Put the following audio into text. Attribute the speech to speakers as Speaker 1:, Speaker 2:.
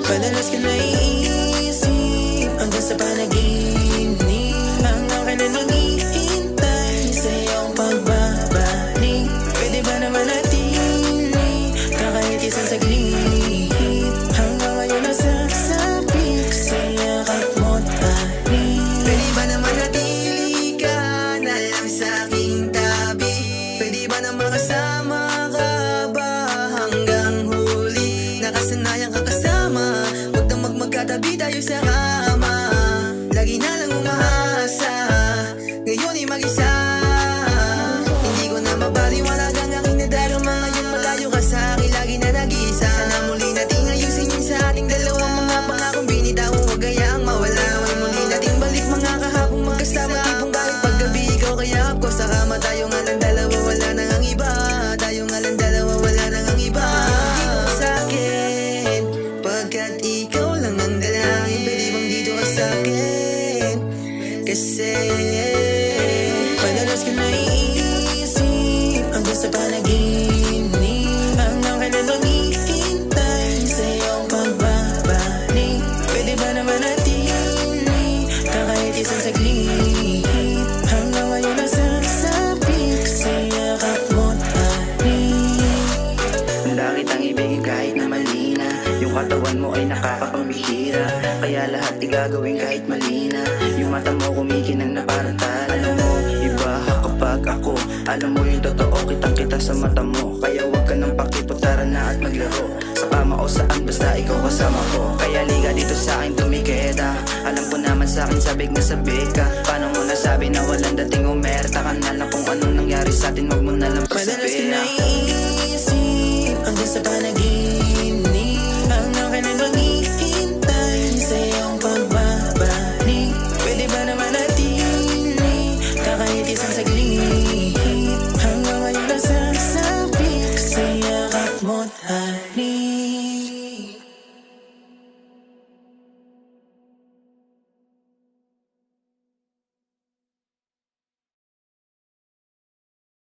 Speaker 1: Madalas ka naiisip hanggang sa panaginip, hanggang kailan maghihintay sa iyong pagbabalik. Pwede ba naman natin kahit isang saglit, hanggang ngayon nasasabik sa yakap mo't tarik.
Speaker 2: Pwede ba naman natili ka na lang sa aking tabi? Pwede ba naman kasama ka ba hanggang huli? Nakasanayan ka kasama, huwag na magkatabi tayo sa kama. Lagi na lang umahasa, ngayon ay mag-isa. Hindi ko na mabaliwanag ang aking nadarama, ngayong malayo ka sa akin, lagi na nag-iisa. Sana muli nating ayusin yun sa ating dalawang mga pangakong binitaw, huwag hayaang mawala. Naway muli nating balik mga kahapong magkasama, tipong kahit paggabi ikaw kayakap ko sa kama. Tayo nga lang dalawa, wala nang ang iba. Tayo nga lang dalawa, wala nang ang iba. Sa akin, pagkat ikaw lang ang dalangin. Pwede bang dito ka sa akin? Kasi
Speaker 1: Madalas ka naiisip hanggang sa panaginip, hanggang kailan maghihintay sa iyong pagbabalik. Pwede ba naman natin kahit isang saglit, hanggang ngayon nasasabik sa yakap mo't tarik.
Speaker 3: Handa kitang ibigin kahit na mali na, yung katawan mo ay nakakapambihira, kaya lahat igagawin kahit mali na. Yung mata mo kumikinang na parang tala. Alam mo, iba kapag ako, alam mo yung totoo, kitang kita sa mata mo. Kaya wag ka nang pakipot, tara na at maglaro sa kama o saan, basta ikaw kasama ko. Kaya liga dito sa akin tumiketa, alam ko naman sa akin sabik na sabik ka. Paano mo nasabi na walang dating umerta ka na lang kung anong nangyari sa atin, wag mo na lang
Speaker 1: Madalas ka
Speaker 3: pasabihin.
Speaker 1: naiisip hanggang sa panaginip,